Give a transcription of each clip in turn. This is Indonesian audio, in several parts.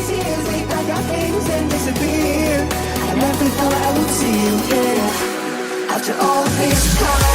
easy as we pack our things and disappear. I never thought I would see you here after all this time.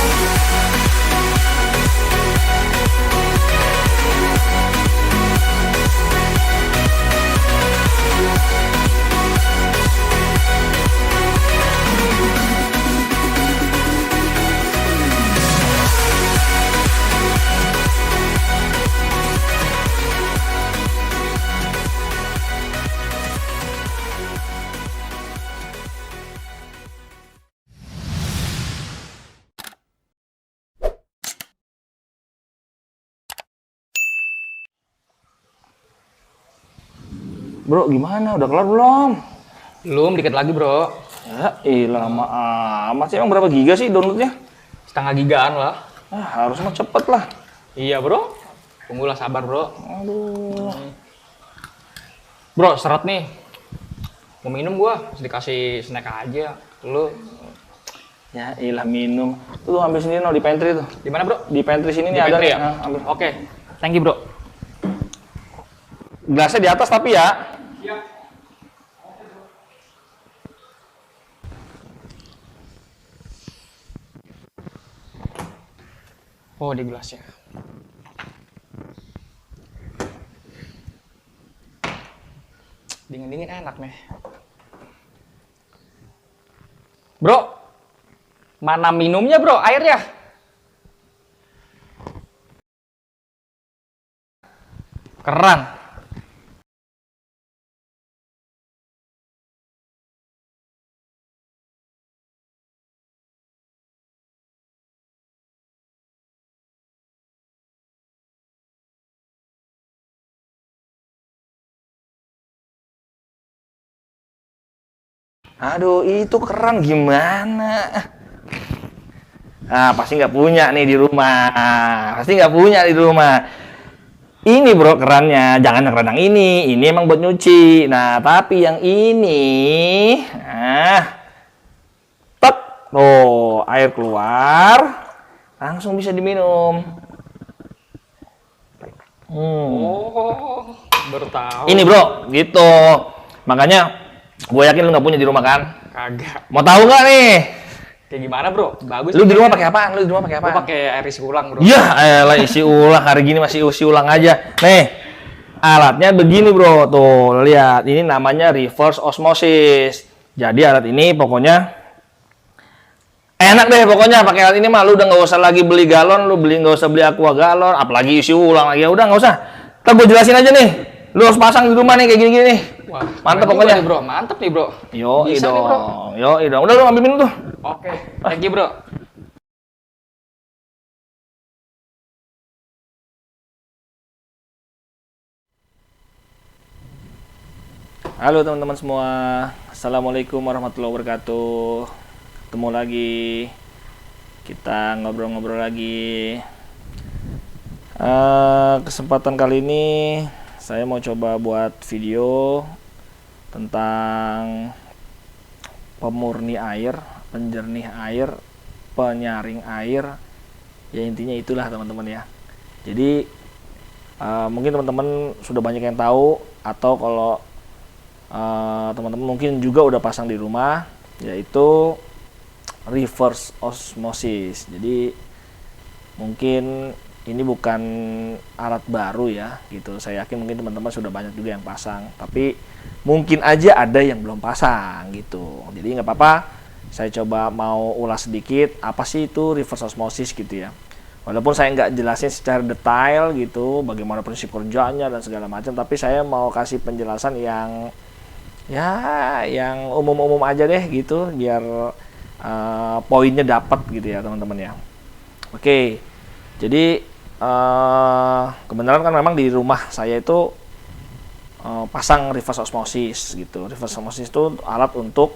Bro, gimana? Udah kelar belum? Belum, dikit lagi bro. Ya, lama amat sih. Emang berapa giga sih downloadnya? Setengah gigaan lah. Harus mah cepet lah. Iya bro. Tunggulah sabar bro. Aduh. Bro, seret nih. Mau minum gua, terus dikasih snack aja. Lu Ya, minum. Tuh ambil sendiri no di pantry tuh. di mana bro? Di pantry sini Di nih ada pantry nih. ya? Nah, ambil. Oke. Thank you bro. Gelasnya di atas tapi ya. Oh, di gelasnya. Dingin-dingin enak nih. Bro, mana minumnya bro? Airnya? Keran. Aduh, itu keran gimana? Pasti nggak punya nih di rumah. Pasti nggak punya di rumah. Ini bro kerannya, jangan yang keran yang ini. Ini emang buat nyuci. Nah, tapi yang ini, tek, tuh air keluar, langsung bisa diminum. Oh, baru tahu. Ini bro, gitu. Makanya, gue yakin lu nggak punya di rumah kan? Kagak. Mau tahu nggak nih? Kayak gimana bro? Bagus. Lu di rumah pakai apaan? Lu di rumah pakai Gua apaan? pakai air isi ulang bro. Ya, elah isi ulang. Hari gini masih isi ulang aja. Nih, alatnya begini bro. Tuh, lihat. Ini namanya reverse osmosis. Jadi alat ini pokoknya enak deh pokoknya pakai alat ini mah. Lu udah nggak usah lagi beli galon, nggak usah beli aqua galon, apalagi isi ulang lagi. Ya udah nggak usah. Ntar gue jelasin aja nih. Lu harus pasang di rumah nih kayak gini-gini nih. Wah, mantep keren juga pokoknya. nih, bro. Mantep nih bro. Yo, Bisa nih, bro. Yo, udah lu ambil minum tuh. Oke, thank you bro. Halo teman-teman semua, Assalamualaikum warahmatullahi wabarakatuh. Ketemu lagi, kita ngobrol-ngobrol lagi. Kesempatan kali ini saya mau coba buat video tentang pemurni air, penjernih air, penyaring air. Ya intinya itulah teman-teman ya. Jadi mungkin teman-teman sudah banyak yang tahu, atau kalau teman-teman mungkin juga udah pasang di rumah, yaitu reverse osmosis. Jadi mungkin ini bukan alat baru ya gitu. Saya yakin mungkin teman-teman sudah banyak juga yang pasang, tapi mungkin aja ada yang belum pasang gitu. Jadi nggak apa-apa, saya coba mau ulas sedikit apa sih itu reverse osmosis gitu ya. Walaupun saya nggak jelasin secara detail gitu bagaimana prinsip kerjanya dan segala macam, tapi saya mau kasih penjelasan yang umum-umum aja deh gitu, biar poinnya dapat gitu ya teman-teman ya. Oke, jadi kebenaran kan memang di rumah saya itu pasang reverse osmosis gitu. Reverse osmosis itu alat untuk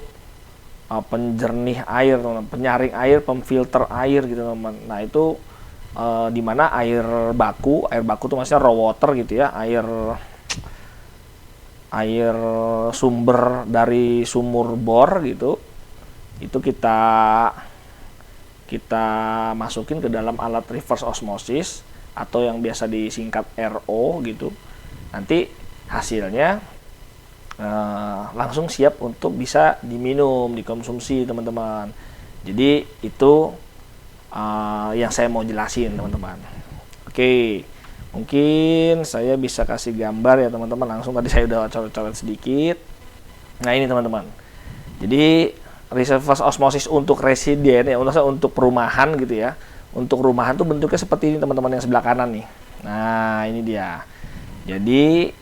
penjernih air, teman-teman, penyaring air, pemfilter air gitu teman-teman. Nah itu dimana air baku itu maksudnya raw water gitu ya, air sumber dari sumur bor gitu, itu kita masukin ke dalam alat reverse osmosis atau yang biasa disingkat RO gitu. Nanti hasilnya langsung siap untuk bisa diminum, dikonsumsi teman-teman. Jadi itu yang saya mau jelasin teman-teman. Oke, mungkin saya bisa kasih gambar ya teman-teman. Langsung tadi saya udah coret-coret sedikit. Nah ini teman-teman. Jadi reverse osmosis untuk residen ya, untuk perumahan gitu ya. Untuk rumahan tuh bentuknya seperti ini teman-teman, yang sebelah kanan nih. Nah ini dia. Jadi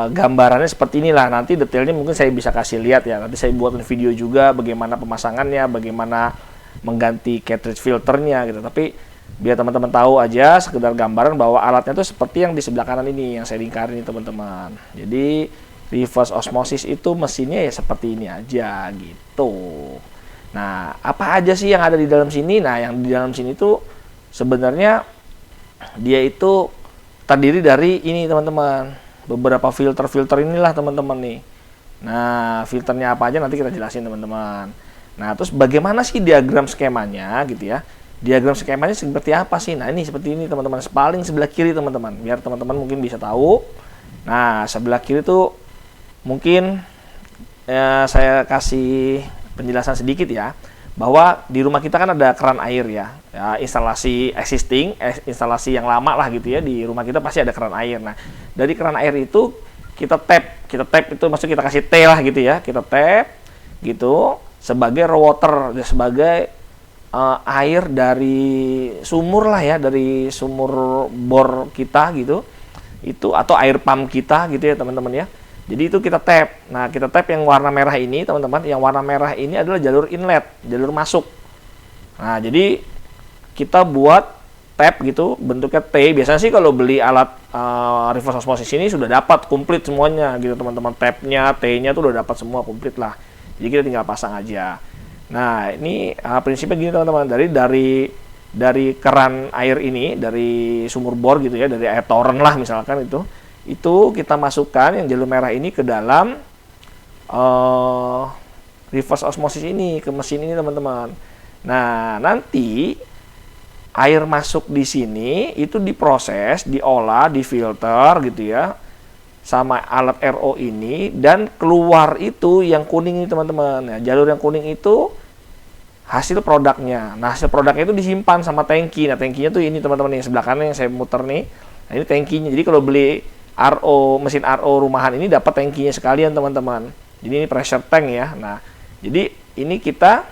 gambarannya seperti inilah. Nanti detailnya mungkin saya bisa kasih lihat ya. Nanti saya buatin video juga bagaimana pemasangannya, bagaimana mengganti cartridge filternya gitu. Tapi biar teman-teman tahu aja, sekedar gambaran bahwa alatnya tuh seperti yang di sebelah kanan ini yang saya lingkarin ini teman-teman. Jadi reverse osmosis itu mesinnya ya seperti ini aja gitu. Nah, apa aja sih yang ada di dalam sini? Nah, yang di dalam sini tuh sebenarnya dia itu terdiri dari ini teman-teman. Beberapa filter-filter inilah teman-teman nih. Nah, filternya apa aja nanti kita jelasin teman-teman. Nah, terus bagaimana sih diagram skemanya gitu ya? Diagram skemanya seperti apa sih? Nah, ini seperti ini teman-teman. Paling sebelah kiri teman-teman, biar teman-teman mungkin bisa tahu. Nah, sebelah kiri tuh mungkin saya kasih penjelasan sedikit ya, bahwa di rumah kita kan ada keran air ya, instalasi existing, instalasi yang lama lah gitu ya, di rumah kita pasti ada keran air. Nah, dari keran air itu kita tap itu maksudnya kita kasih T lah gitu ya, kita tap gitu sebagai raw water, sebagai air dari sumur lah ya, dari sumur bor kita gitu, itu atau air pump kita gitu ya teman-teman ya. Jadi itu kita tap. Nah, kita tap yang warna merah ini teman-teman, yang warna merah ini adalah jalur inlet, jalur masuk. Nah, jadi kita buat tap gitu, bentuknya T. Biasanya sih kalau beli alat reverse osmosis ini sudah dapat komplit semuanya gitu teman-teman. Tapnya, T-nya tuh udah dapat semua komplit lah. Jadi kita tinggal pasang aja. Nah, ini prinsipnya gini teman-teman, dari keran air ini, dari sumur bor gitu ya, dari air toren lah misalkan itu kita masukkan yang jalur merah ini ke dalam reverse osmosis ini, ke mesin ini teman-teman. Nah, nanti air masuk di sini itu diproses, diolah, difilter gitu ya, sama alat RO ini, dan keluar itu yang kuning ini teman-teman. Nah, jalur yang kuning itu hasil produknya. Nah, hasil produknya itu disimpan sama tangki. Nah, tangkinya tuh ini teman-teman, yang sebelah kanan yang saya muter nih. Nah, ini tangkinya. Jadi kalau beli mesin RO rumahan ini dapat tangkinya sekalian teman-teman. Jadi ini pressure tank ya. Nah, jadi ini kita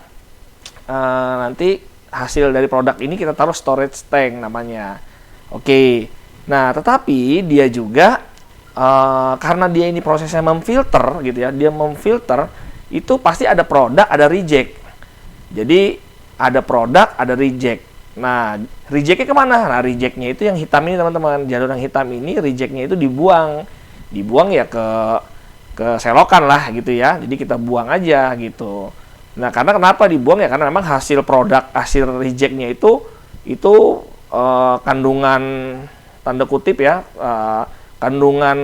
nanti hasil dari produk ini kita taruh storage tank namanya. Oke. Nah, tetapi dia juga karena dia ini prosesnya memfilter gitu ya, dia memfilter itu pasti ada produk, ada reject. Jadi ada produk, ada reject. Nah, rejectnya kemana? Nah, rejectnya itu yang hitam ini teman-teman. Jalur yang hitam ini rejectnya itu dibuang ya ke selokan lah gitu ya. Jadi kita buang aja gitu. Nah, karena kenapa dibuang ya? Karena memang hasil produk, hasil rejectnya itu kandungan tanda kutip ya, kandungan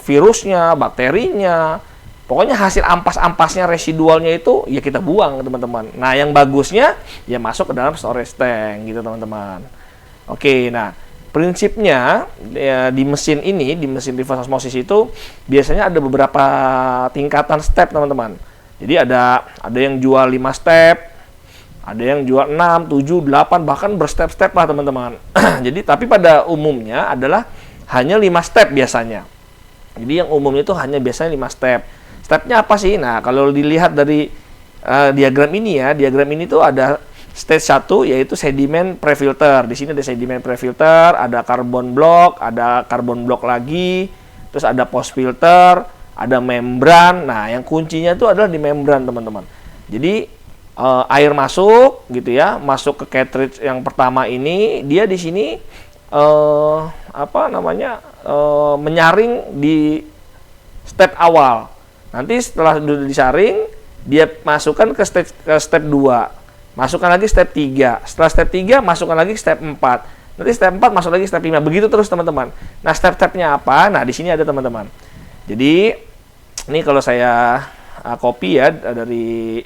virusnya, bakterinya, pokoknya hasil ampas-ampasnya, residualnya itu ya kita buang teman-teman. Nah, yang bagusnya ya masuk ke dalam storage tank gitu teman-teman. Oke, nah prinsipnya ya, di mesin ini, di mesin reverse osmosis itu biasanya ada beberapa tingkatan step teman-teman. Jadi ada yang jual 5 step, ada yang jual 6, 7, 8, bahkan berstep-step lah teman-teman. Jadi tapi pada umumnya adalah hanya 5 step biasanya. Jadi yang umumnya itu hanya biasanya 5 step. Stepnya apa sih? Nah, kalau dilihat dari diagram ini ya, diagram ini tuh ada stage 1 yaitu sedimen prefilter. Di sini ada sedimen prefilter, ada carbon block lagi, terus ada post filter, ada membran. Nah, yang kuncinya itu adalah di membran, teman-teman. Jadi air masuk gitu ya, masuk ke cartridge yang pertama ini, dia di sini menyaring di step awal. Nanti setelah sudah disaring, dia masukkan ke step 2. Masukkan lagi step 3. Setelah step 3, masukkan lagi step 4. Nanti step 4 masuk lagi step 5. Begitu terus teman-teman. Nah, step-stepnya apa? Nah, di sini ada teman-teman. Jadi, ini kalau saya copy ya dari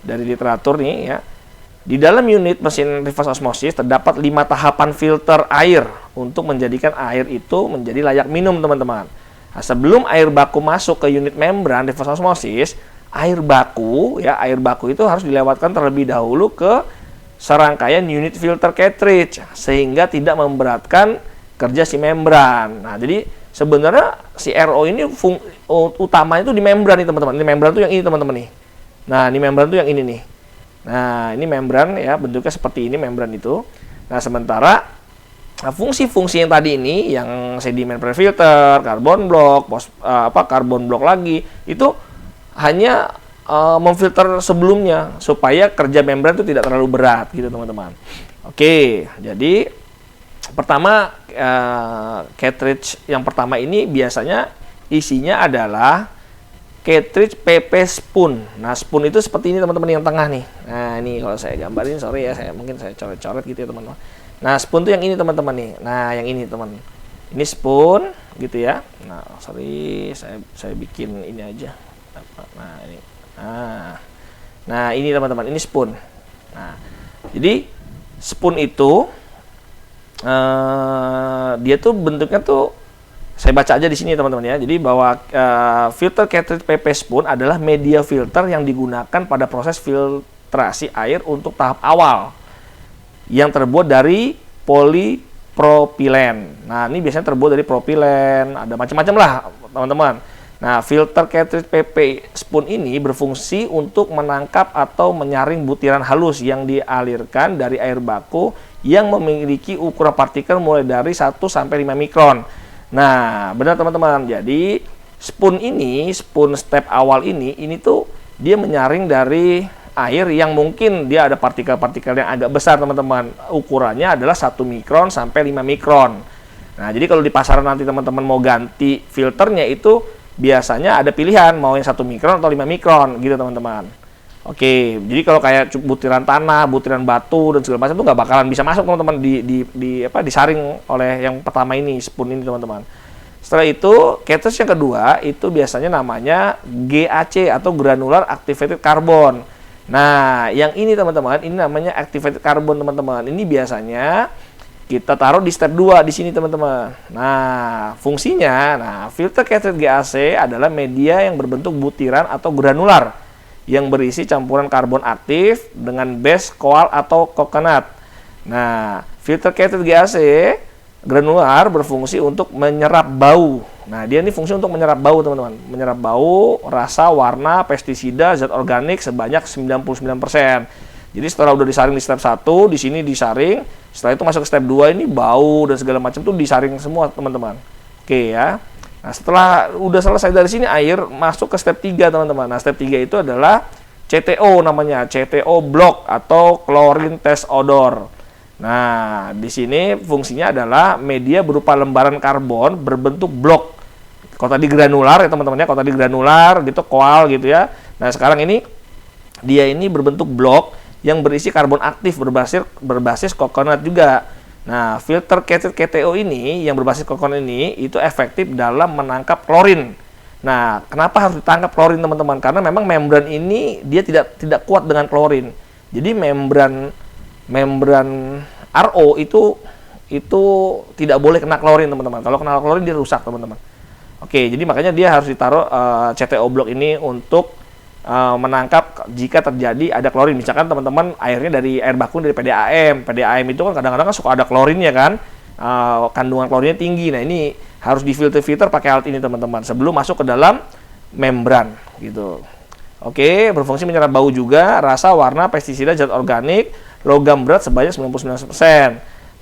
literatur nih ya. Di dalam unit mesin reverse osmosis terdapat 5 tahapan filter air untuk menjadikan air itu menjadi layak minum, teman-teman. Nah, sebelum air baku masuk ke unit membran reverse osmosis, air baku itu harus dilewatkan terlebih dahulu ke serangkaian unit filter cartridge sehingga tidak memberatkan kerja si membran. Nah, jadi sebenarnya si RO ini utamanya itu di membran nih teman-teman. Ini membran tuh yang ini teman-teman nih. Nah, ini membran tuh yang ini nih. Nah, ini membran ya, bentuknya seperti ini membran itu. Nah, sementara fungsi-fungsi yang tadi ini, yang sedimen pre-filter, carbon block, carbon block lagi, itu hanya memfilter sebelumnya supaya kerja membran itu tidak terlalu berat gitu teman-teman. Oke, jadi pertama cartridge yang pertama ini biasanya isinya adalah cartridge PP spoon. Nah, spoon itu seperti ini teman-teman yang tengah nih. Nah, ini kalau saya gambarin, sorry ya, mungkin saya coret-coret gitu ya teman-teman. Nah, spoon tuh yang ini teman-teman nih. Nah, yang ini teman. Ini spoon gitu ya. Nah, sorry, saya bikin ini aja. Nah, ini. Nah, ini teman-teman, ini spoon. Nah, jadi spoon itu dia tuh bentuknya tuh, saya baca aja di sini teman-teman ya. Jadi bahwa filter cartridge PP spoon adalah media filter yang digunakan pada proses filtrasi air untuk tahap awal, yang terbuat dari polipropilen. Nah, ini biasanya terbuat dari propilen, ada macam-macam lah teman-teman. Nah, filter cartridge PP spoon ini berfungsi untuk menangkap atau menyaring butiran halus yang dialirkan dari air baku yang memiliki ukuran partikel mulai dari 1 sampai 5 mikron. Nah, benar teman-teman. Jadi spoon step awal ini tuh dia menyaring dari air yang mungkin dia ada partikel-partikel yang agak besar teman-teman. Ukurannya adalah 1 mikron sampai 5 mikron. Nah, jadi kalau di pasaran nanti teman-teman mau ganti filternya itu biasanya ada pilihan mau yang 1 mikron atau 5 mikron gitu teman-teman. Oke, jadi kalau kayak butiran tanah, butiran batu dan segala macam itu nggak bakalan bisa masuk teman-teman disaring oleh yang pertama ini, spoon ini teman-teman. Setelah itu, cartridge yang kedua itu biasanya namanya GAC atau granular activated carbon. Nah, yang ini teman-teman, ini namanya activated carbon teman-teman. Ini biasanya kita taruh di step 2 di sini teman-teman. Nah, fungsinya, filter cartridge GAC adalah media yang berbentuk butiran atau granular yang berisi campuran karbon aktif dengan base coal atau coconut. Nah, filter cartridge GAC granular berfungsi untuk menyerap bau. Nah, dia ini fungsi untuk menyerap bau, teman-teman. Menyerap bau, rasa, warna, pestisida, zat organik sebanyak 99%. Jadi setelah udah disaring di step 1, di sini disaring, setelah itu masuk ke step 2 ini bau dan segala macam tuh disaring semua, teman-teman. Oke ya. Nah, setelah udah selesai dari sini air masuk ke step 3, teman-teman. Nah, step 3 itu adalah CTO namanya, CTO block atau chlorine test odor. Nah, di sini fungsinya adalah media berupa lembaran karbon berbentuk blok. Kalau tadi granular ya teman-teman ya, kalau tadi granular gitu, koal gitu ya. Nah, sekarang ini dia ini berbentuk blok yang berisi karbon aktif berbasis coconut juga. Nah, filter cartridge KTO ini yang berbasis coconut ini itu efektif dalam menangkap klorin. Nah, kenapa harus ditangkap klorin teman-teman? Karena memang membran ini dia tidak kuat dengan klorin. Jadi membran RO itu tidak boleh kena klorin teman-teman. Kalau kena klorin dia rusak teman-teman. Oke, jadi makanya dia harus ditaruh CTO block ini untuk menangkap jika terjadi ada klorin. Misalkan teman-teman airnya dari air baku dari PDAM. PDAM itu kan kadang-kadang kan suka ada klorinnya kan. Kandungan klorinnya tinggi. Nah, ini harus difilter pakai alat ini teman-teman sebelum masuk ke dalam membran gitu. Oke, berfungsi menyerap bau juga, rasa, warna, pestisida, zat organik, logam berat sebanyak 99%.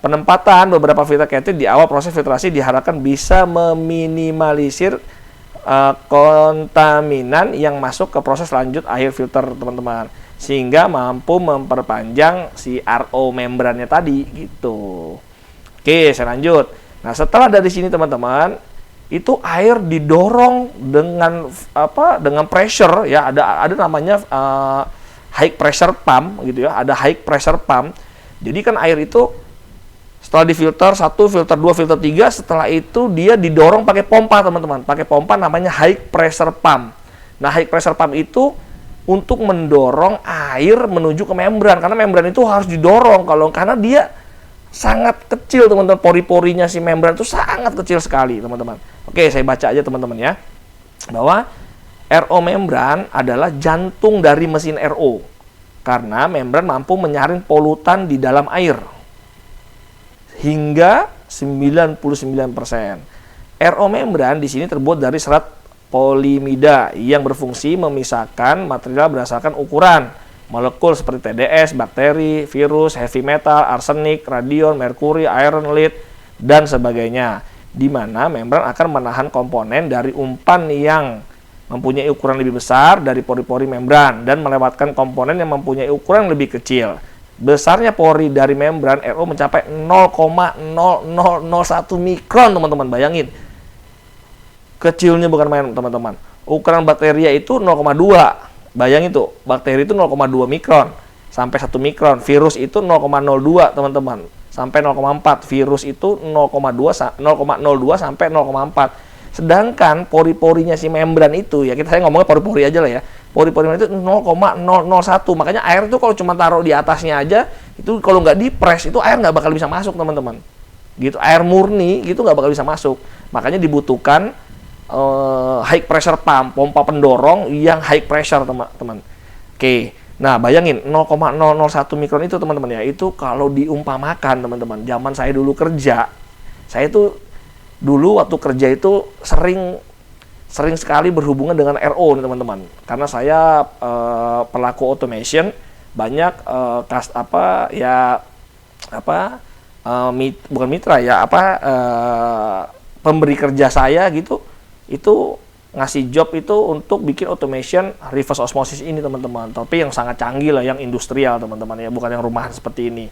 Penempatan beberapa filter cartridge di awal proses filtrasi diharapkan bisa meminimalisir kontaminan yang masuk ke proses lanjut air filter teman-teman, sehingga mampu memperpanjang si RO membrannya tadi gitu. Oke, saya lanjut. Nah, setelah dari sini teman-teman, itu air didorong dengan pressure ya, ada namanya high pressure pump gitu ya, ada high pressure pump. Jadi kan air itu setelah difilter 1, filter 2, filter 3, setelah itu dia didorong pakai pompa teman-teman, pakai pompa namanya high pressure pump. Nah, high pressure pump itu untuk mendorong air menuju ke membran, karena membran itu harus didorong karena dia sangat kecil teman-teman, pori-porinya si membran itu sangat kecil sekali teman-teman. Oke, saya baca aja teman-teman ya, bahwa RO membran adalah jantung dari mesin RO karena membran mampu menyaring polutan di dalam air hingga 99%. RO membran di sini terbuat dari serat polimida yang berfungsi memisahkan material berdasarkan ukuran molekul seperti TDS, bakteri, virus, heavy metal, arsenik, radion, merkuri, iron, lead, dan sebagainya. Di mana membran akan menahan komponen dari umpan yang mempunyai ukuran lebih besar dari pori-pori membran dan melewatkan komponen yang mempunyai ukuran lebih kecil. Besarnya pori dari membran RO mencapai 0,0001 mikron, teman-teman. Bayangin. Kecilnya bukan main, teman-teman. Ukuran bakteria itu 0,2. Bayangin tuh, bakteri itu 0,2 mikron sampai 1 mikron. Virus itu 0,02, teman-teman. Sampai 0,4. Virus itu 0,02 sampai 0,4. Sedangkan pori-porinya si membran itu, ya saya ngomongnya pori-pori aja lah ya. Pori-pori itu 0,001. Makanya air itu kalau cuma taruh di atasnya aja, itu kalau nggak dipres itu air nggak bakal bisa masuk, teman-teman. Gitu, air murni gitu nggak bakal bisa masuk. Makanya dibutuhkan high pressure pump, pompa pendorong yang high pressure, teman-teman. Oke. Nah, bayangin 0,001 mikron itu, teman-teman ya. Itu kalau diumpamakan, teman-teman. Zaman saya dulu kerja, saya tuh dulu waktu kerja itu sering sekali berhubungan dengan RO nih, teman-teman. Karena saya pelaku automation, banyak bukan mitra ya, pemberi kerja saya gitu, itu ngasih job itu untuk bikin automation reverse osmosis ini, teman-teman. Tapi yang sangat canggih lah, yang industrial, teman-teman ya, bukan yang rumahan seperti ini.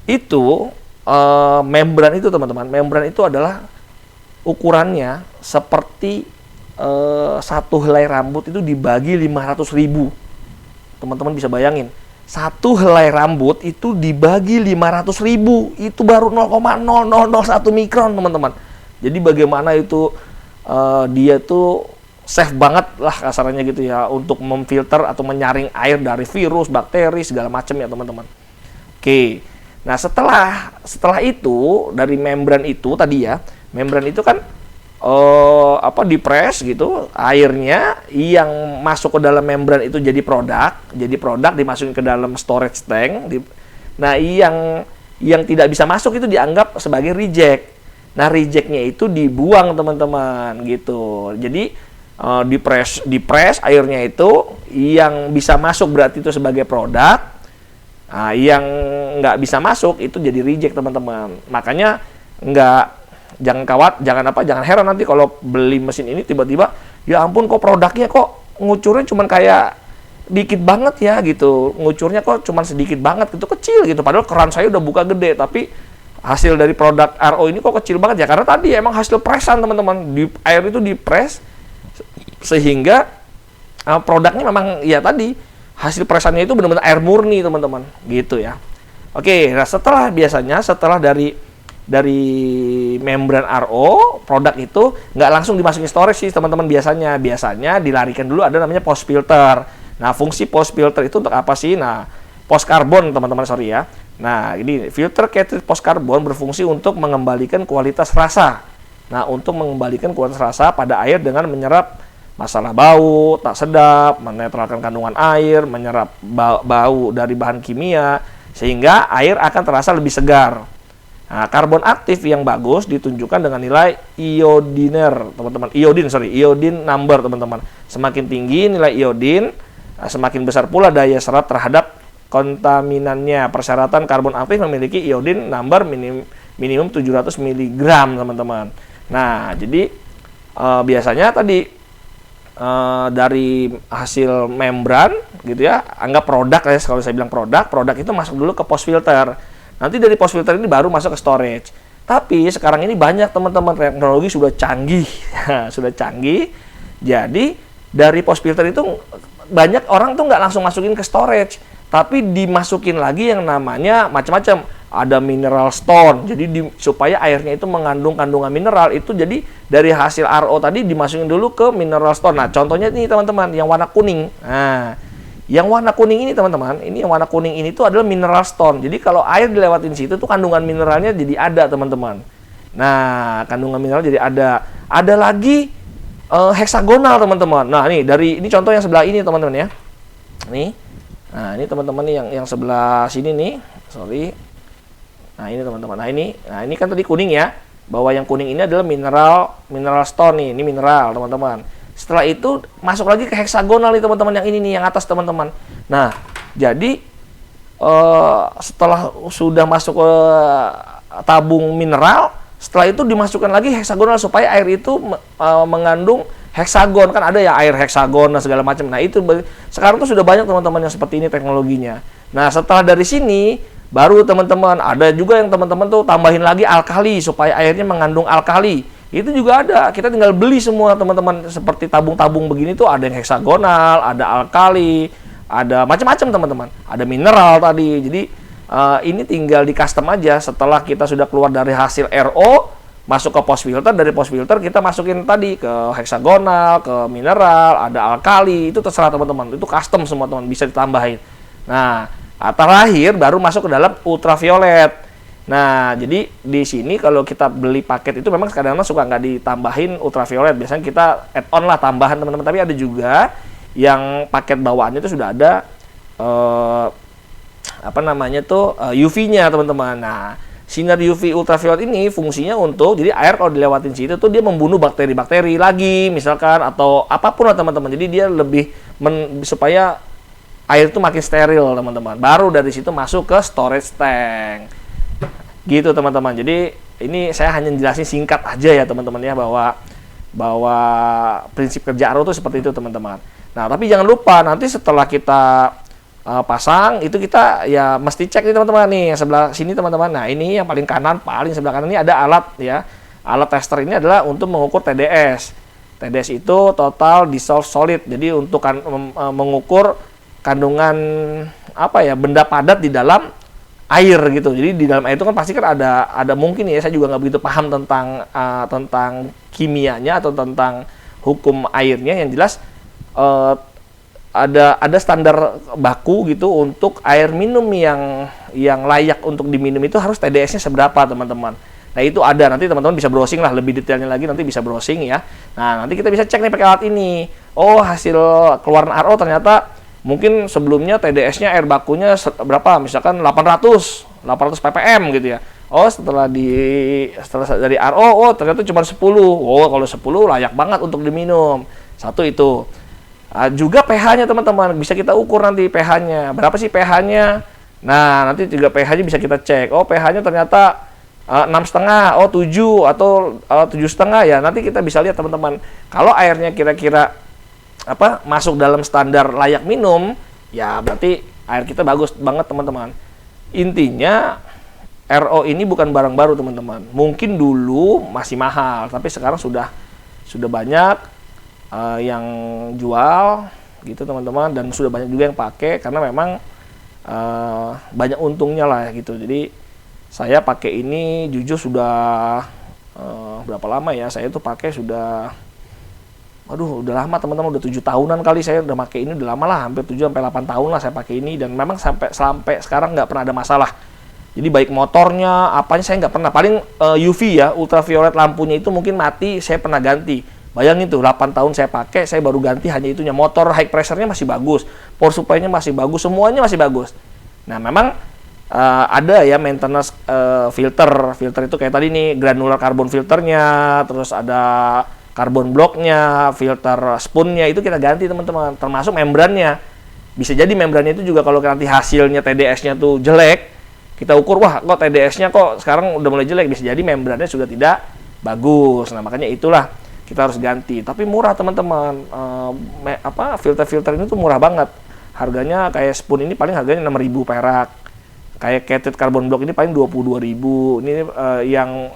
Itu membran itu, teman-teman. Membran itu adalah ukurannya seperti satu helai rambut itu dibagi 500.000. Teman-teman bisa bayangin, satu helai rambut itu dibagi 500.000, itu baru 0,0001 mikron, teman-teman. Jadi bagaimana itu dia tuh safe banget lah kasarnya gitu ya, untuk memfilter atau menyaring air dari virus, bakteri, segala macam ya, teman-teman. Oke. Nah, setelah itu dari membran itu tadi ya, membran itu kan dipres gitu, airnya yang masuk ke dalam membran itu jadi produk dimasukin ke dalam storage tank. Nah, yang tidak bisa masuk itu dianggap sebagai reject. Nah, rejectnya itu dibuang, teman-teman, gitu. Jadi dipres airnya itu, yang bisa masuk berarti itu sebagai produk. Nah, yang nggak bisa masuk itu jadi reject, teman-teman. Makanya jangan heran nanti kalau beli mesin ini tiba-tiba, ya ampun kok produknya kok ngucurnya cuman kayak dikit banget ya gitu. Ngucurnya kok cuman sedikit banget gitu, kecil gitu. Padahal keran saya udah buka gede, tapi hasil dari produk RO ini kok kecil banget ya, karena tadi emang hasil presan, teman-teman. Air itu dipres sehingga produknya memang ya tadi hasil presannya itu benar-benar air murni, teman-teman, gitu ya. Oke, nah setelah dari membran RO, produk itu nggak langsung dimasukin storage sih, teman-teman. Biasanya dilarikan dulu, ada namanya post filter. Nah, fungsi post filter itu untuk apa sih? Nah, post karbon, teman-teman, sorry ya. Nah, ini filter cartridge post karbon berfungsi untuk mengembalikan kualitas rasa. Nah, untuk mengembalikan kualitas rasa pada air dengan menyerap masalah bau, tak sedap, menetralkan kandungan air, menyerap bau dari bahan kimia, sehingga air akan terasa lebih segar. Nah, karbon aktif yang bagus ditunjukkan dengan nilai iodiner, teman-teman. Iodine number, teman-teman. Semakin tinggi nilai iodin, semakin besar pula daya serap terhadap kontaminannya. Persyaratan karbon aktif memiliki iodine number minimum 700 mg, teman-teman. Nah, jadi biasanya tadi dari hasil membran gitu ya, anggap produk ya, kalau saya bilang produk itu masuk dulu ke post filter. Nanti dari post filter ini baru masuk ke storage. Tapi sekarang ini banyak, teman-teman, teknologi sudah canggih. Sudah canggih. Jadi dari post filter itu banyak orang tuh nggak langsung masukin ke storage, tapi dimasukin lagi yang namanya macam-macam. Ada mineral stone. Jadi supaya airnya itu mengandung kandungan mineral, itu jadi dari hasil RO tadi dimasukin dulu ke mineral stone. Nah, contohnya ini, teman-teman, yang warna kuning. Nah, Yang warna kuning ini teman-teman, ini yang warna kuning ini tuh adalah mineral stone. Jadi kalau air dilewatin situ tuh kandungan mineralnya jadi ada teman-teman. Nah, kandungan mineral jadi ada. Ada lagi heksagonal teman-teman. Nah, nih dari ini contoh yang sebelah ini teman-teman ya. Nih. Nah, ini teman-teman nih yang sebelah sini nih. Sorry. Nah, ini teman-teman. Nah, ini kan tadi kuning ya. Bahwa yang kuning ini adalah mineral stone nih. Ini mineral teman-teman. Setelah itu masuk lagi ke heksagonal nih teman-teman, yang ini nih yang atas teman-teman. Nah, jadi setelah sudah masuk ke tabung mineral, setelah itu dimasukkan lagi heksagonal supaya air itu mengandung heksagon. Kan ada ya air heksagon dan segala macam. Nah, itu sekarang tuh sudah banyak teman-teman yang seperti ini teknologinya. Nah, setelah dari sini baru teman-teman ada juga yang teman-teman tuh tambahin lagi alkali supaya airnya mengandung alkali. Itu juga ada, kita tinggal beli semua teman-teman, seperti tabung-tabung begini tuh ada yang heksagonal, ada alkali, ada macam-macam teman-teman, ada mineral tadi. Jadi ini tinggal di custom aja. Setelah kita sudah keluar dari hasil RO, masuk ke post filter, dari post filter kita masukin tadi ke heksagonal, ke mineral, ada alkali, itu terserah teman-teman, itu custom semua teman, bisa ditambahin. Nah, terakhir baru masuk ke dalam ultraviolet. Nah, jadi di sini kalau kita beli paket itu memang kadang-kadang suka nggak ditambahin ultraviolet. Biasanya kita add-on lah tambahan teman-teman. Tapi ada juga yang paket bawaannya itu sudah ada UV-nya teman-teman. Nah, sinar UV ultraviolet ini fungsinya untuk, jadi air kalau dilewatin situ tuh dia membunuh bakteri-bakteri lagi misalkan, atau apapun lah teman-teman. Jadi dia lebih supaya air itu makin steril teman-teman. Baru dari situ masuk ke storage tank. Gitu teman-teman. Jadi ini saya hanya jelasin singkat aja ya teman-teman ya, bahwa prinsip kerja RO itu seperti itu teman-teman. Nah, tapi jangan lupa nanti setelah kita pasang itu kita ya mesti cek nih teman-teman nih yang sebelah sini teman-teman. Nah, ini yang paling sebelah kanan ini ada alat ya. Alat tester ini adalah untuk mengukur TDS. TDS itu total dissolved solid. Jadi untuk mengukur kandungan benda padat di dalam air gitu. Jadi di dalam air itu kan pasti kan ada mungkin ya, saya juga nggak begitu paham tentang kimianya atau tentang hukum airnya. Yang jelas ada standar baku gitu untuk air minum yang layak untuk diminum itu harus TDS-nya seberapa teman-teman. Nah, itu ada, nanti teman-teman bisa browsing lah lebih detailnya lagi, nanti bisa browsing ya. Nah, nanti kita bisa cek nih pakai alat ini. Oh, hasil keluaran RO ternyata mungkin sebelumnya TDS-nya air bakunya berapa? Misalkan 800 ppm gitu ya. Oh, setelah dari RO, ternyata cuma 10. Oh, kalau 10 layak banget untuk diminum. Satu itu. Juga pH-nya teman-teman, bisa kita ukur nanti pH-nya. Berapa sih pH-nya? Nah, nanti juga pH-nya bisa kita cek. Oh, pH-nya ternyata 6,5, 7 atau 7,5 ya. Nanti kita bisa lihat teman-teman. Kalau airnya kira-kira masuk dalam standar layak minum, ya berarti air kita bagus banget teman-teman. Intinya RO ini bukan barang baru teman-teman. Mungkin dulu masih mahal, tapi sekarang sudah banyak yang jual gitu teman-teman, dan sudah banyak juga yang pakai karena memang banyak untungnya lah gitu. Jadi saya pakai ini jujur sudah berapa lama ya? Saya tuh pakai sudah udah lama teman-teman, udah 7 tahunan kali saya udah pakai ini, udah lama lah, hampir 7 sampai 8 tahun lah saya pakai ini, dan memang sampai sekarang nggak pernah ada masalah. Jadi baik motornya, apanya saya nggak pernah. Paling UV ya, ultraviolet lampunya itu mungkin mati, saya pernah ganti. Bayangin tuh, 8 tahun saya pakai, saya baru ganti hanya itunya. Motor high pressure-nya masih bagus, power supply-nya masih bagus, semuanya masih bagus. Nah, memang ada ya maintenance filter itu kayak tadi nih, granular carbon filternya, terus ada carbon blocknya, filter spoonnya itu kita ganti teman-teman, termasuk membrannya. Bisa jadi membrannya itu juga kalau nanti hasilnya TDS-nya tuh jelek, kita ukur, wah kok TDS-nya kok sekarang udah mulai jelek, bisa jadi membrannya sudah tidak bagus. Nah, makanya itulah kita harus ganti. Tapi murah teman-teman, filter-filter ini tuh murah banget. Harganya kayak spoon ini paling harganya 6.000 perak. Kayak Cated carbon block ini paling 22.000. Ini yang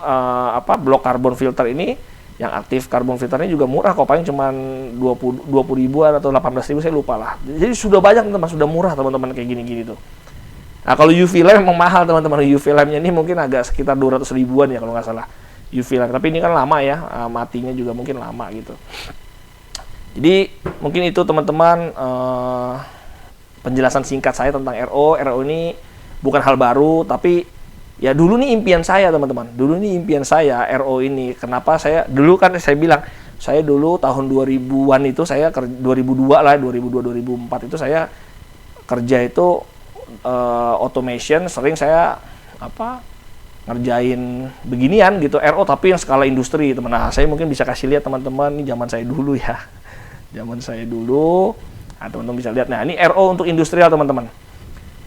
block carbon filter ini, yang aktif carbon filternya juga murah kok, paling cuma 20 ribuan atau 18.000, saya lupa lah. Jadi sudah banyak teman-teman, sudah murah teman-teman kayak gini-gini tuh. Nah, kalau UV lamp memang mahal teman-teman. UV lampnya ini mungkin agak sekitar 200 ribuan ya kalau nggak salah UV lamp. Tapi ini kan lama ya, matinya juga mungkin lama gitu. Jadi mungkin itu teman-teman penjelasan singkat saya tentang RO. RO ini bukan hal baru, tapi ya dulu nih impian saya teman-teman. Dulu nih impian saya RO ini. Kenapa saya dulu kan saya bilang saya dulu tahun 2000-an itu saya 2002 lah, 2002 2004 itu saya kerja itu automation, sering saya ngerjain beginian gitu RO tapi yang skala industri teman. Nah, saya mungkin bisa kasih lihat teman-teman ini zaman saya dulu ya. Zaman saya dulu. Nah, teman-teman bisa lihat. Nah, ini RO untuk industrial teman-teman.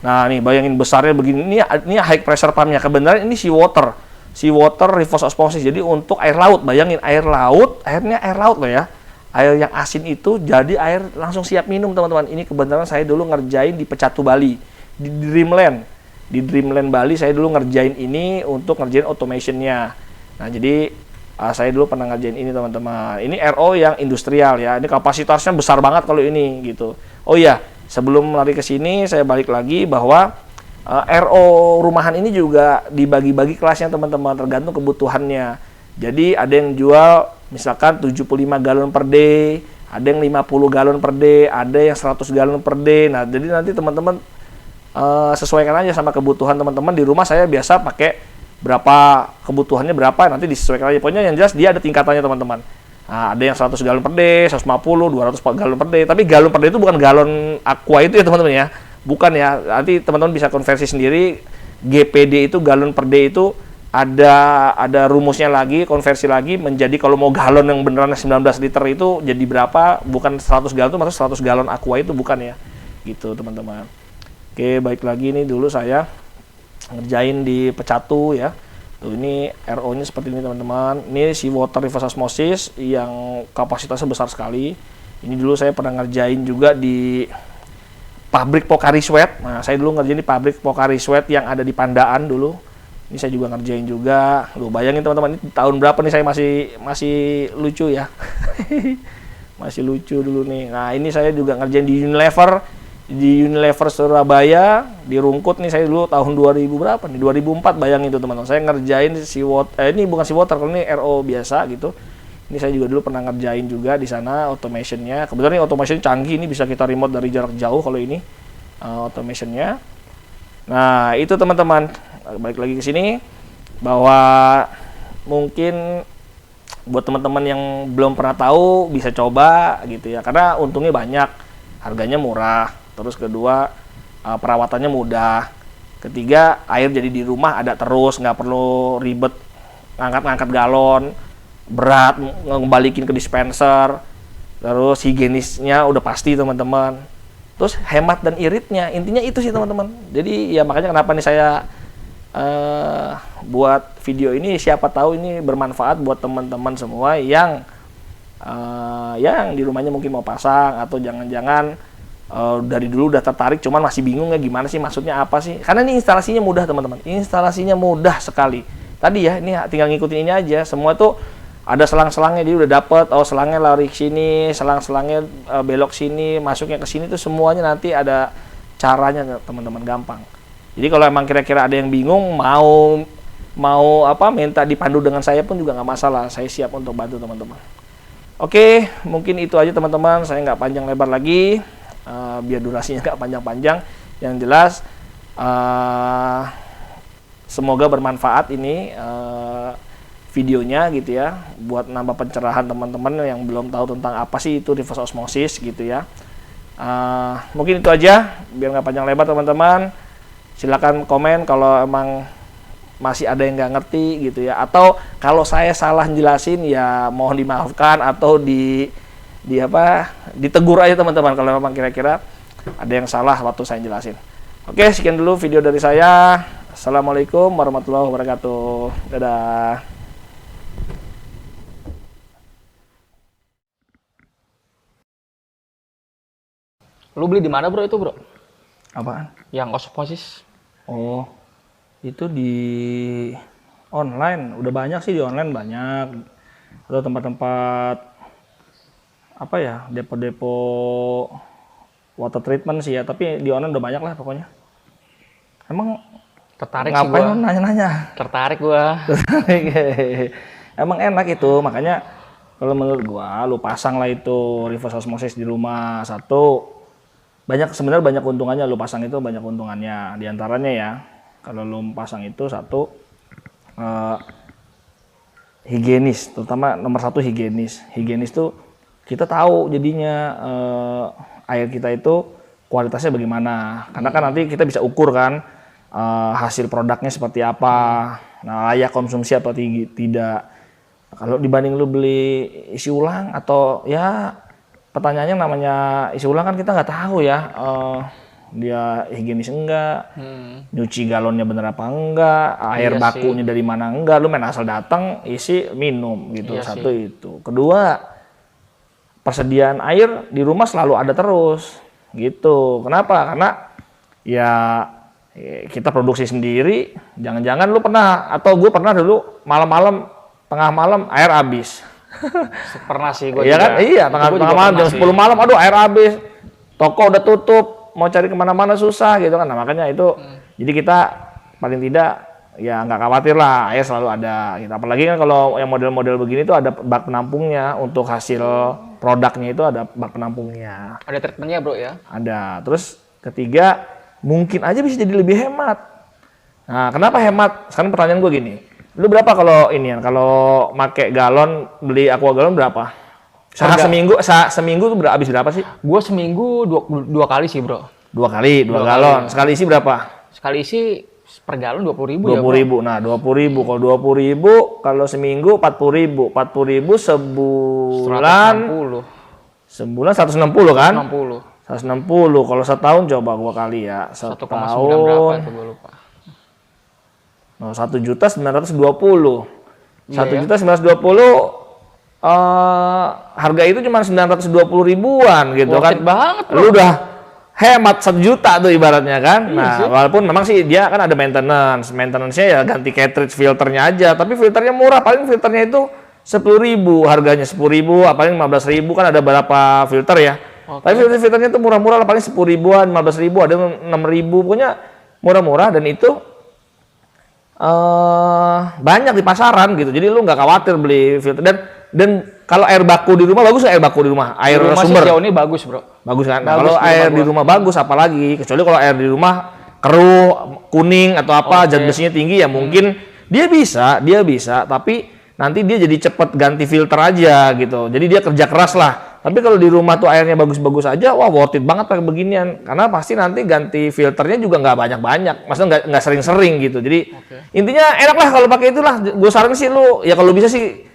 Nah, nih bayangin besarnya begini. Ini high pressure pumpnya. Kebenaran ini seawater reverse osmosis. Jadi untuk air laut, bayangin air laut, airnya air laut loh ya. Air yang asin itu jadi air langsung siap minum teman-teman. Ini kebenaran saya dulu ngerjain di Pecatu Bali, di Dreamland. Di Dreamland Bali saya dulu ngerjain ini untuk ngerjain automationnya. Nah jadi saya dulu pernah ngerjain ini teman-teman. Ini RO yang industrial ya. Ini kapasitasnya besar banget kalau ini gitu. Oh iya, sebelum lari ke sini saya balik lagi bahwa RO rumahan ini juga dibagi-bagi kelasnya teman-teman, tergantung kebutuhannya. Jadi ada yang jual misalkan 75 galon per day, ada yang 50 galon per day, ada yang 100 galon per day. Nah jadi nanti teman-teman sesuaikan aja sama kebutuhan teman-teman. Di rumah saya biasa pakai berapa, kebutuhannya berapa, nanti disesuaikan aja. Pokoknya yang jelas dia ada tingkatannya teman-teman. Nah, ada yang 100 galon per day, 150, 200 galon per day. Tapi galon per day itu bukan galon aqua itu ya teman-teman ya. Bukan ya, nanti teman-teman bisa konversi sendiri. GPD itu galon per day itu ada rumusnya lagi, konversi lagi menjadi kalau mau galon yang beneran 19 liter itu jadi berapa, bukan 100 galon itu maksud 100 galon aqua itu bukan ya. Gitu teman-teman. Oke, baik lagi nih dulu saya ngerjain di Pecatu ya. Tuh ini RO-nya seperti ini teman-teman. Ini seawater reverse osmosis yang kapasitasnya besar sekali. Ini dulu saya pernah ngerjain juga di pabrik Pocari Sweat. Nah, saya dulu ngerjain di pabrik Pocari Sweat yang ada di Pandaan dulu. Ini saya juga ngerjain juga. Loh, bayangin teman-teman, ini tahun berapa nih saya masih lucu ya. Masih lucu dulu nih. Nah, ini saya juga ngerjain di Unilever. Di Unilever Surabaya, di Rungkut nih saya dulu tahun 2000 berapa nih? 2004 bayangin itu teman-teman. Saya ngerjain ini bukan seawater, kalau ini RO biasa gitu. Ini saya juga dulu pernah ngerjain juga di sana automationnya. Kebetulan ini automation canggih, ini bisa kita remote dari jarak jauh kalau ini automationnya. Nah, itu teman-teman. Balik lagi ke sini bahwa mungkin buat teman-teman yang belum pernah tahu bisa coba gitu ya. Karena untungnya banyak, harganya murah. Terus kedua perawatannya mudah. Ketiga air jadi di rumah ada terus, nggak perlu ribet ngangkat-ngangkat galon, berat ngembalikin ke dispenser. Terus higienisnya udah pasti teman-teman. Terus hemat dan iritnya, intinya itu sih teman-teman. Jadi ya makanya kenapa nih saya buat video ini, siapa tahu ini bermanfaat buat teman-teman semua yang di rumahnya mungkin mau pasang atau jangan-jangan dari dulu udah tertarik cuman masih bingung ya gimana sih maksudnya apa sih, karena ini instalasinya mudah teman-teman, instalasinya mudah sekali. Tadi ya ini tinggal ngikutin ini aja, semua tuh ada selang-selangnya, jadi udah dapet selangnya lari ke sini, selang-selangnya belok sini, masuknya ke sini tuh semuanya nanti ada caranya teman-teman, gampang. Jadi kalau emang kira-kira ada yang bingung mau minta dipandu dengan saya pun juga nggak masalah, saya siap untuk bantu teman-teman. Oke, mungkin itu aja teman-teman, saya nggak panjang lebar lagi. Biar durasinya nggak panjang-panjang. Yang jelas semoga bermanfaat ini videonya gitu ya, buat nambah pencerahan teman-teman yang belum tahu tentang apa sih itu reverse osmosis gitu ya. Mungkin itu aja, biar nggak panjang lebar teman-teman. Silakan komen kalau emang masih ada yang nggak ngerti gitu ya, atau kalau saya salah jelasin ya mohon dimaafkan, atau ditegur aja teman-teman kalau memang kira-kira ada yang salah waktu saya jelasin. Oke, sekian dulu video dari saya. Assalamualaikum warahmatullahi wabarakatuh. Dadah. Lu beli di mana bro itu bro? Apaan? Yang osmosis? Oh, itu di online. Udah banyak sih, di online banyak. Atau tempat-tempat depo-depo water treatment sih ya, tapi di online udah banyak lah pokoknya. Emang tertarik sih ngapain gua. lu nanya-nanya? Tertarik gua. Emang enak itu, makanya kalau menurut gua lu pasang lah itu reverse osmosis di rumah. Satu, sebenarnya banyak keuntungannya lu pasang itu, banyak keuntungannya. Di antaranya ya, kalau lu pasang itu satu higienis, terutama nomor satu higienis. Higienis tuh kita tahu jadinya air kita itu kualitasnya bagaimana. Karena kan nanti kita bisa ukur kan hasil produknya seperti apa. Nah, layak konsumsi apa tidak. Kalau dibanding lu beli isi ulang atau ya pertanyaannya namanya isi ulang kan kita nggak tahu ya dia higienis enggak, nyuci galonnya bener apa enggak, air Iya bakunya dari mana enggak, lu main asal datang isi minum gitu. Iya Satu itu. Kedua, persediaan air di rumah selalu ada terus gitu. Kenapa? Karena ya kita produksi sendiri. Jangan-jangan lu pernah atau gue pernah dulu malam-malam tengah malam air habis. Pernah sih gue Iya juga. kan? Iya, Itu tengah gua juga malam pernah jam sih. 10 malam aduh air habis. Toko udah tutup, mau cari kemana-mana susah gitu kan. Nah, makanya itu jadi kita paling tidak ya nggak khawatir lah, air selalu ada. Gitu. Apalagi kan kalau yang model-model begini tuh ada bak penampungnya untuk hasil produknya itu ada bak penampungnya. Ada treatmentnya bro ya? Ada. Terus ketiga, mungkin aja bisa jadi lebih hemat. Nah, kenapa hemat? Sekarang pertanyaan gue gini. Lu berapa kalau kalau make galon, beli aqua galon berapa? Seminggu tuh habis berapa sih? Gue seminggu dua kali sih bro. Dua kali, dua Dua galon. kali. Sekali isi berapa? Sekali isi per galon 20.000 ya 20.000. Nah, 20.000. Kalau 20.000, kalau seminggu 40.000. 40.000 sebulan. 160. Sebulan 160 kan? 60. 160. Kalau setahun coba gua kali ya. 1,9 berapa Setahun. tuh gue lupa. Oh, 1.920. 1.920 harga itu cuma 920 ribuan gitu Worth kan. it banget, bro. Lu udah hemat 1 juta tuh ibaratnya kan. Iya Nah, sih. walaupun memang sih dia kan ada maintenance. Maintenance-nya ya ganti cartridge filternya aja, tapi filternya murah, paling filternya itu 10.000 harganya, 10.000 paling 15.000 kan ada berapa filter ya. Oke. Tapi filternya tuh murah-murah lah, paling 10 ribuan, 15.000, ada 6.000, pokoknya murah-murah dan itu banyak di pasaran gitu. Jadi lu nggak khawatir beli filter dan kalau air baku di rumah bagus nggak air baku di rumah? Air Di rumah sih sumber. sejauh ini bagus bro. Bagus kan? Nah, Bagus kalau di air rumah di gua. rumah bagus apalagi, kecuali kalau air di rumah keruh, kuning atau apa, Oke. zat besinya tinggi ya mungkin dia bisa, tapi nanti dia jadi cepet ganti filter aja gitu. Jadi dia kerja keras lah. Tapi kalau di rumah tuh airnya bagus-bagus aja, wah worth it banget pakai beginian. Karena pasti nanti ganti filternya juga nggak banyak-banyak, maksudnya nggak sering-sering gitu. Jadi intinya enak lah kalau pakai itulah. Gue saran sih lu, ya kalau bisa sih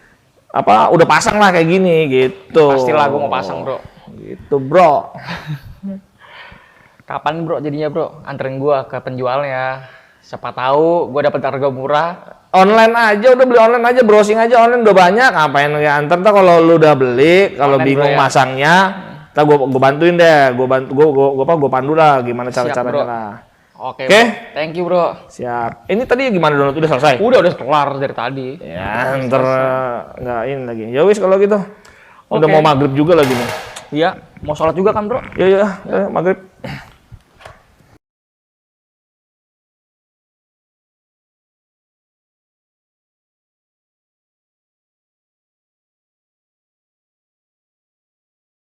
udah pasang lah kayak gini gitu. Pastilah gue mau pasang bro. Gitu bro. Kapan bro jadinya bro? Anterin gue ke penjualnya. Siapa tahu gue dapat harga murah. Online aja, udah beli online aja, browsing aja online udah banyak. Ngapain ya antar ntar kalau lu udah beli, kalau Online bingung bro, ya. masangnya, ntar gue bantuin deh, gue pandu lah gimana Siap, cara-caranya bro. lah. Oke. Oke. Bro. Thank you bro. Siap. Ini tadi gimana download udah selesai? Udah kelar dari tadi. Ya, ntar nggak ini lagi. Ya wis kalau gitu. Udah Oke. mau maghrib juga lagi nih. Iya. Mau sholat juga kan bro? Ya maghrib.